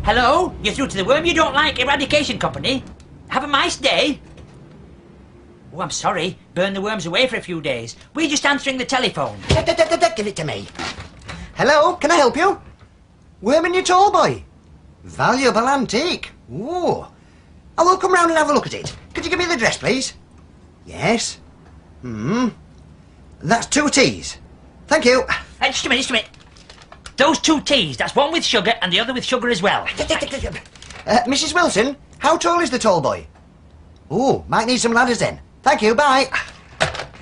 Hello? You're through to the Worm You Don't Like Eradication Company. Have a nice day. Oh, I'm sorry. Burn the worms away for a few days. We're just answering the telephone. Give it to me. Hello, can I help you? Worm in your tall boy. Valuable antique. Ooh. I will come round and have a look at it. Could you give me the address, please? Yes. That's 2 T's. Thank you. Just a minute. Those 2 teas, that's one with sugar and the other with sugar as well. Mrs. Wilson, how tall is the tall boy? Ooh, might need some ladders then. Thank you, bye.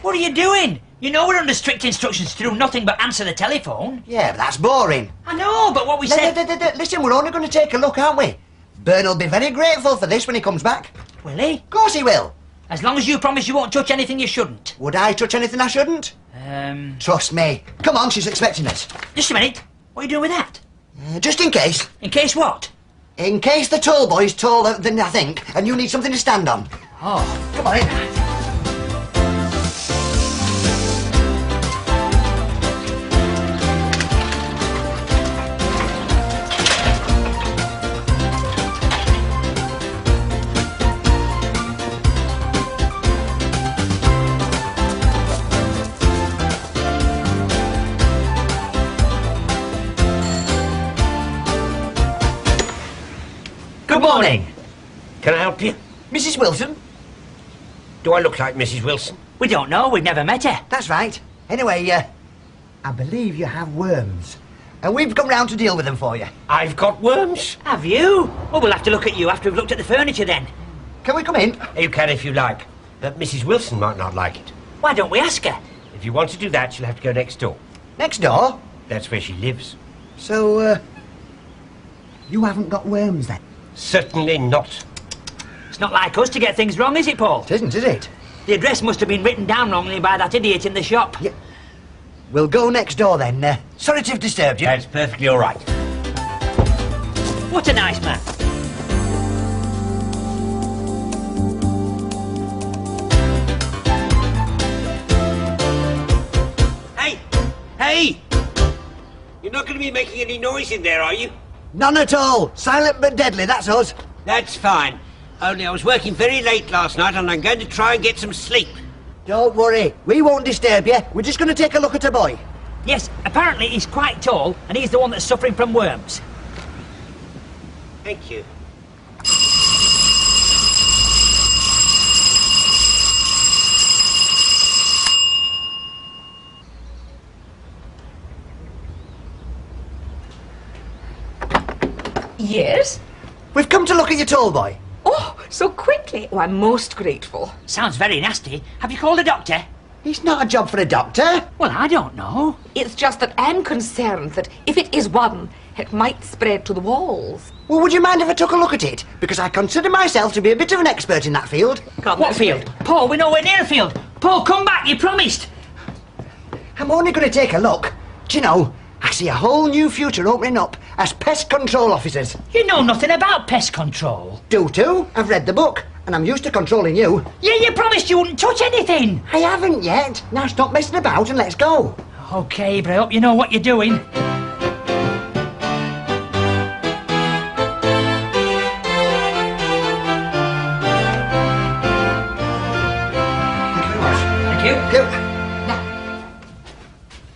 What are you doing? You know we're under strict instructions to do nothing but answer the telephone. Yeah, but that's boring. I know, but what we said... Listen, we're only going to take a look, aren't we? Bern will be very grateful for this when he comes back. Will he? Of course he will. As long as you promise you won't touch anything you shouldn't. Would I touch anything I shouldn't? Trust me. Come on, she's expecting us. Just a minute. What are you doing with that? Just in case. In case what? In case the tall boy's taller than I think, and you need something to stand on. Oh. Come on in. Good morning. Can I help you? Mrs. Wilson? Do I look like Mrs. Wilson? We don't know. We've never met her. That's right. Anyway, I believe you have worms. And we've come round to deal with them for you. I've got worms. Have you? Well, we'll have to look at you after we've looked at the furniture then. Can we come in? You can if you like, but Mrs. Wilson might not like it. Why don't we ask her? If you want to do that, you'll have to go next door. Next door? That's where she lives. So, you haven't got worms then? Certainly not. It's not like us to get things wrong, is it, Paul? It isn't, is it? The address must have been written down wrongly by that idiot in the shop. Yeah. We'll go next door then. Sorry to have disturbed you. That's perfectly all right. What a nice man. Hey! You're not going to be making any noise in there, are you? None at all. Silent but deadly, that's us. That's fine. Only I was working very late last night and I'm going to try and get some sleep. Don't worry. We won't disturb you. We're just going to take a look at a boy. Yes, apparently he's quite tall and he's the one that's suffering from worms. Thank you. Yes? We've come to look at your tall boy. Oh, so quickly. Oh, I'm most grateful. Sounds very nasty. Have you called a doctor? It's not a job for a doctor. Well, I don't know. It's just that I'm concerned that if it is one, it might spread to the walls. Well, would you mind if I took a look at it? Because I consider myself to be a bit of an expert in that field. What field? Paul, we're nowhere near a field. Paul, come back, you promised. I'm only going to take a look. Do you know, I see a whole new future opening up as pest control officers. You know nothing about pest control. Do too. I've read the book, and I'm used to controlling you. Yeah, you promised you wouldn't touch anything. I haven't yet. Now stop messing about and let's go. OK, but I hope you know what you're doing. Thank you. Thank you. Now,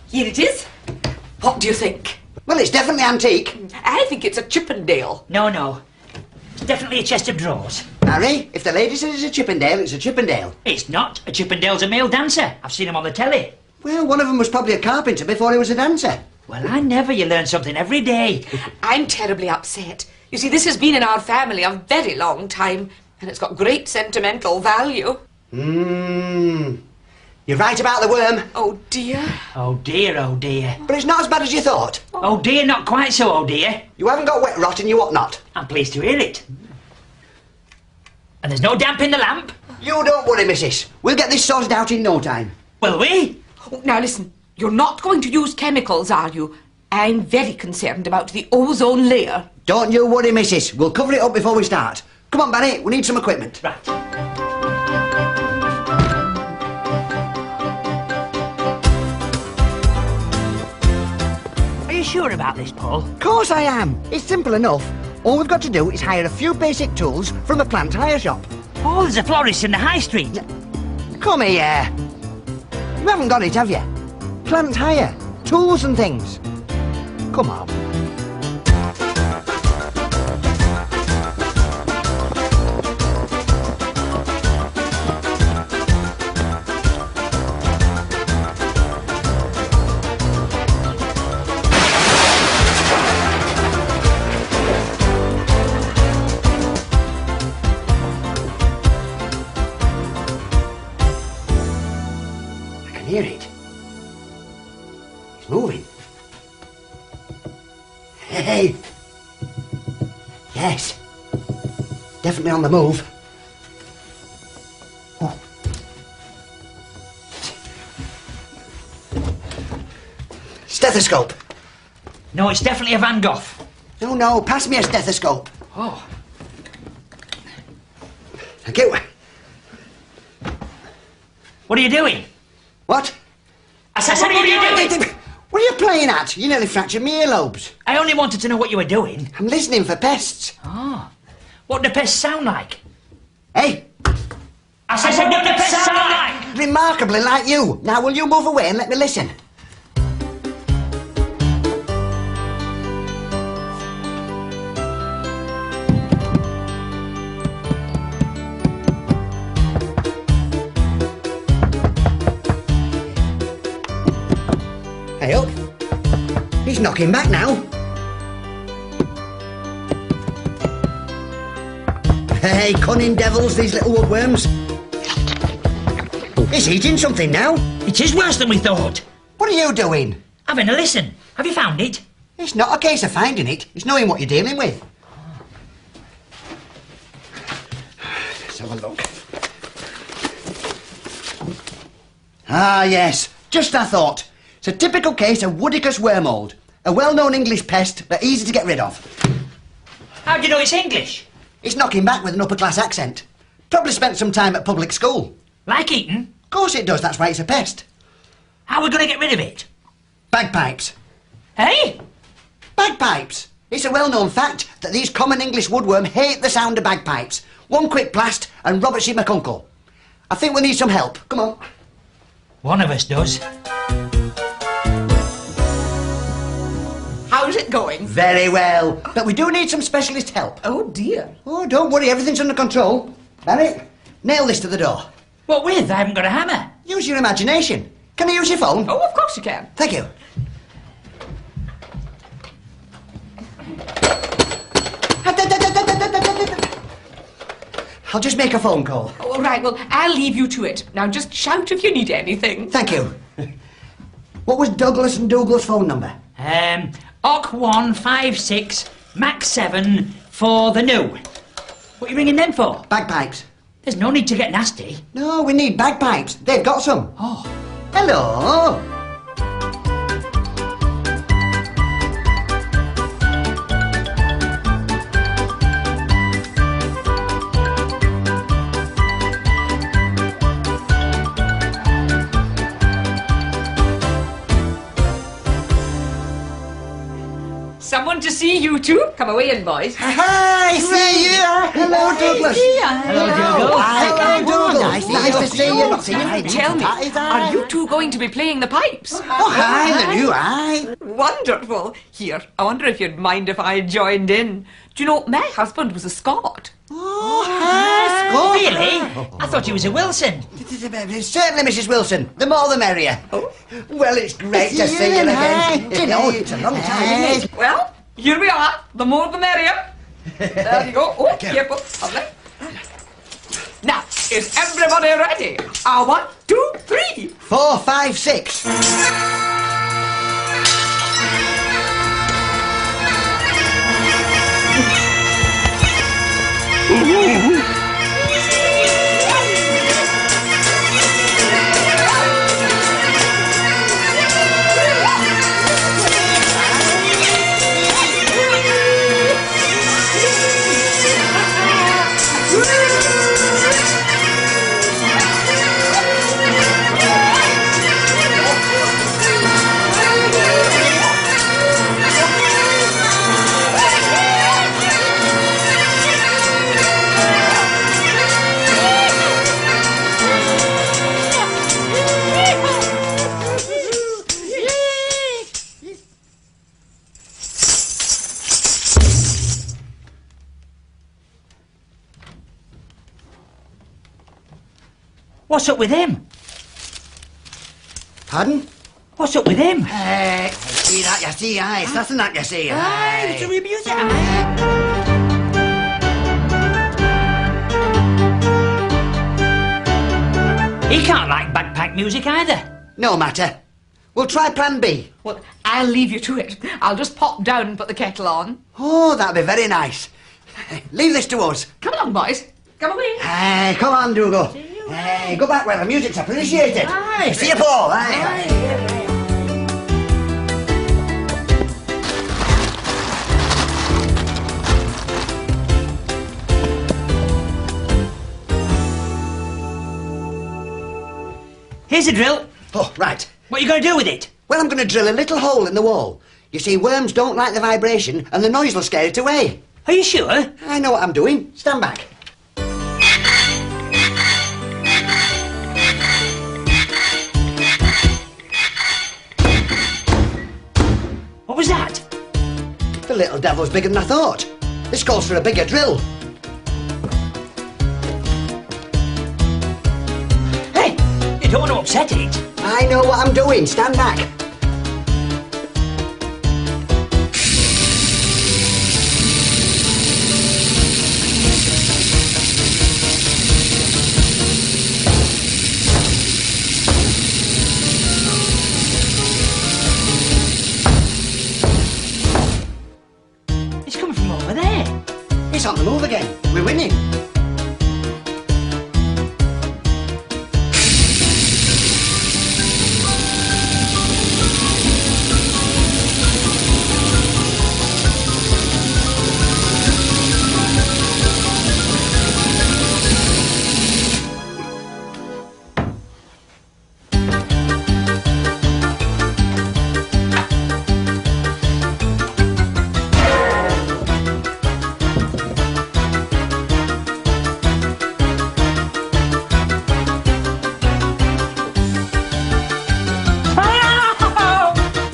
here it is. What do you think? Well, it's definitely antique. I think it's a Chippendale. No. It's definitely a chest of drawers. Harry, if the lady says it's a Chippendale, it's a Chippendale. It's not. A Chippendale's a male dancer. I've seen him on the telly. Well, one of them was probably a carpenter before he was a dancer. Well, I never. You learn something every day. I'm terribly upset. You see, this has been in our family a very long time, and it's got great sentimental value. You're right about the worm. Oh, dear. Oh, dear, oh, dear. But it's not as bad as you thought. Oh, dear, not quite so, oh, dear. You haven't got wet rot and you what not. I'm pleased to hear it. And there's no damp in the lamp? You don't worry, missus. We'll get this sorted out in no time. Will we? Oh, now, listen. You're not going to use chemicals, are you? I'm very concerned about the ozone layer. Don't you worry, missus. We'll cover it up before we start. Come on, Barry. We need some equipment. Right. Are you sure about this, Paul? Of course I am. It's simple enough. All we've got to do is hire a few basic tools from a plant hire shop. Oh, there's a florist in the high street. Come here. You haven't got it, have you? Plant hire, tools and things. Come on. Hear it. It's moving. Hey! Yes. Definitely on the move. Oh. Stethoscope. No, it's definitely a Van Gogh. No, pass me a stethoscope. Oh. Thank you. What are you doing? What? I said, what are you doing? What are you playing at? You nearly fractured my earlobes. I only wanted to know what you were doing. I'm listening for pests. Oh. What do pests sound like? Hey! I said, what do pests sound like? Remarkably like you. Now, will you move away and let me listen? Hey up. He's knocking back now. Hey, cunning devils, these little woodworms. He's eating something now. It is worse than we thought. What are you doing? Having a listen. Have you found it? It's not a case of finding it. It's knowing what you're dealing with. Let's have a look. Ah, yes. Just I thought. It's a typical case of Woodicus wormold. A well-known English pest, but easy to get rid of. How do you know it's English? It's knocking back with an upper-class accent. Probably spent some time at public school. Like eating? Of course it does, that's why it's a pest. How are we going to get rid of it? Bagpipes. Hey? Bagpipes. It's a well-known fact that these common English woodworm hate the sound of bagpipes. One quick blast and Robert's your McUncle. I think we need some help. Come on. One of us does. How's it going? Very well. But we do need some specialist help. Oh, dear. Oh, don't worry, everything's under control. Barry, nail this to the door. What with? I haven't got a hammer. Use your imagination. Can I use your phone? Oh, of course you can. Thank you. I'll just make a phone call. All right, well, I'll leave you to it. Now just shout if you need anything. Thank you. What was Douglas and Douglas' phone number? OC 156 Max 7 for the new. What are you ringing them for? Bagpipes. There's no need to get nasty. No, we need bagpipes. They've got some. Oh. Hello. Someone to see you two. Come away in, boys. Hi, see you. Hello, Douglas. Hello, Dougal. Hello, Douglas. Nice to see you. Not seen you. Tell me, are you two going to be playing the pipes? Oh, hi, the new eye. Wonderful. Here, I wonder if you'd mind if I joined in. Do you know, my husband was a Scot. Oh, hi, Scott. Really? I thought he was a Wilson. Certainly, Mrs. Wilson. The more the merrier. Oh. Well, it's great to see you again. You know, it's a long time, isn't it? Well, here we are. The more the merrier. There you go. Oh, careful. Lovely. Now, is everybody ready? 1, 2, 3. 4, 5, 6. What's up with him? Pardon? What's up with him? I see that, you see, aye. It's nothing that you see. Aye, it's a real music. Aye. He can't like bagpipe music either. No matter. We'll try plan B. Well, I'll leave you to it. I'll just pop down and put the kettle on. Oh, that'd be very nice. Leave this to us. Come along, boys. Come away. Hey, come on, Dougal. Hey, go back where the music's appreciated. Aye. See you, Paul. Aye. Here's a drill. Oh, right. What are you going to do with it? Well, I'm going to drill a little hole in the wall. You see, worms don't like the vibration, and the noise will scare it away. Are you sure? I know what I'm doing. Stand back. What was that? The little devil's bigger than I thought. This calls for a bigger drill. Hey, you don't want to upset it. I know what I'm doing. Stand back. It's coming from over there. It's on the move again. We're winning.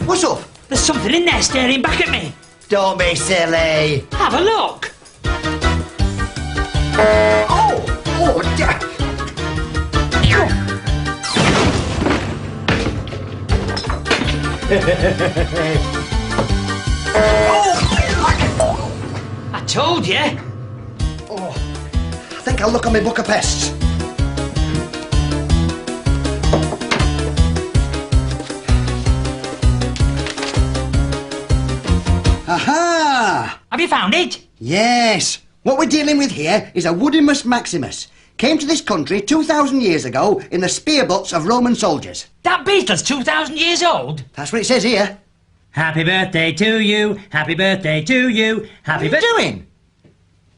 What's up? There's something in there staring back at me. Don't be silly. Have a look. Oh, I told you. Oh, I think I'll look on my book of pests. Aha! Have you found it? Yes. What we're dealing with here is a Woodimus maximus. Came to this country 2,000 years ago in the spear butts of Roman soldiers. That beetle's 2,000 years old. That's what it says here. Happy birthday to you. Happy birthday to you. Happy What are you doing?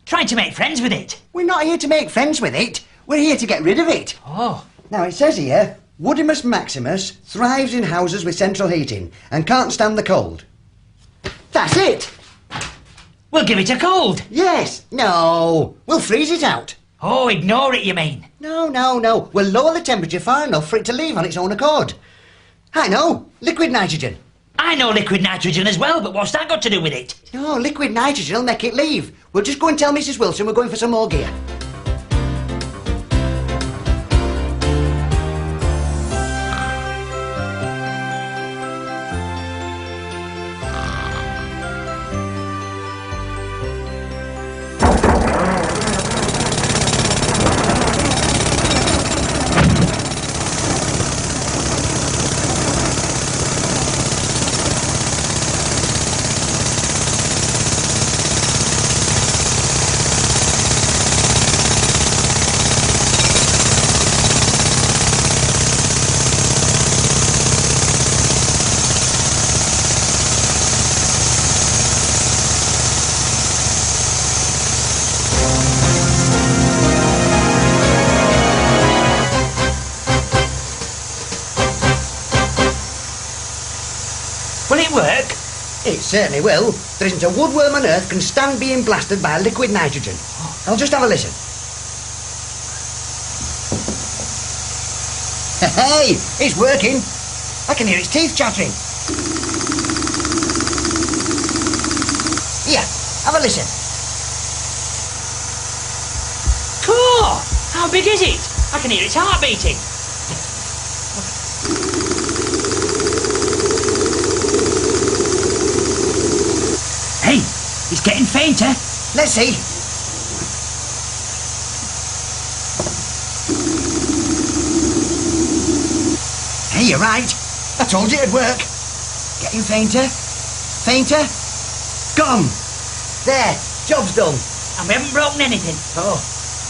Trying to make friends with it. We're not here to make friends with it. We're here to get rid of it. Oh. Now, it says here, Woodimus maximus thrives in houses with central heating and can't stand the cold. That's it. We'll give it a cold. Yes. No. We'll freeze it out. Oh, ignore it, you mean? No. We'll lower the temperature far enough for it to leave on its own accord. I know. Liquid nitrogen. I know liquid nitrogen as well, but what's that got to do with it? No, liquid nitrogen will make it leave. We'll just go and tell Mrs. Wilson we're going for some more gear. Will it work? It certainly will. There isn't a woodworm on earth can stand being blasted by liquid nitrogen. I'll just have a listen. Hey, it's working. I can hear its teeth chattering. Here, have a listen. Cool! How big is it? I can hear its heart beating. Hey, it's getting fainter. Let's see. Hey, you're right. I told you it'd work. Getting fainter. Fainter. Gone. There. Job's done. And we haven't broken anything. Oh.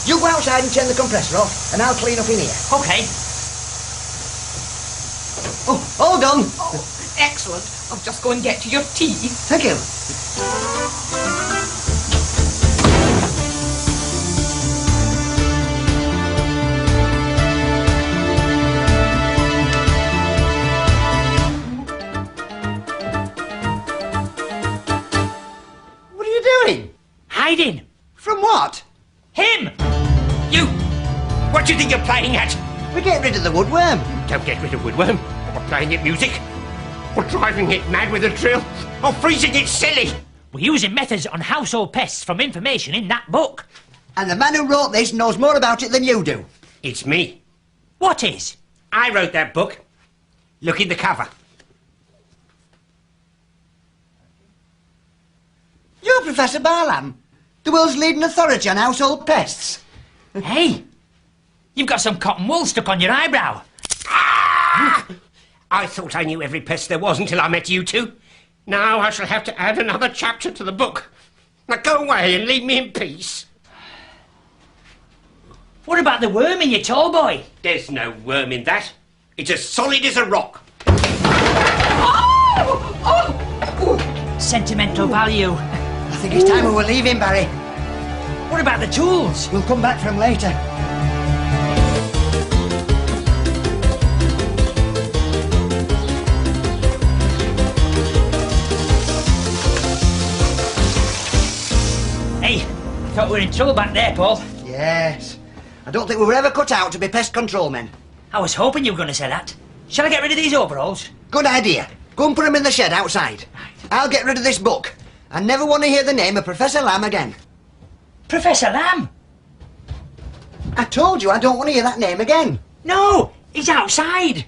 You go outside and turn the compressor off, and I'll clean up in here. OK. Oh, all done. Oh, excellent. I'll just go and get you your tea. Thank you. What are you doing? Hiding. From what? Him! You! What do you think you're playing at? We're getting rid of the woodworm. Don't get rid of woodworm. Or playing it music. Or driving it mad with a drill. Or freezing it silly. We're using methods on household pests from information in that book. And the man who wrote this knows more about it than you do. It's me. What is? I wrote that book. Look in the cover. You're Professor Barlam, the world's leading authority on household pests. Hey, you've got some cotton wool stuck on your eyebrow. Ah! I thought I knew every pest there was until I met you two. Now I shall have to add another chapter to the book. Now go away and leave me in peace. What about the worm in your tall boy? There's no worm in that. It's as solid as a rock. Sentimental value. I think it's time we were leaving, Barry. What about the tools? We'll come back for them later. Hey, thought we were in trouble back there, Paul. Yes. I don't think we were ever cut out to be pest control men. I was hoping you were going to say that. Shall I get rid of these overalls? Good idea. Go and put them in the shed outside. I'll get rid of this book. I never want to hear the name of Professor Lamb again. Professor Lamb? I told you I don't want to hear that name again. No, he's outside.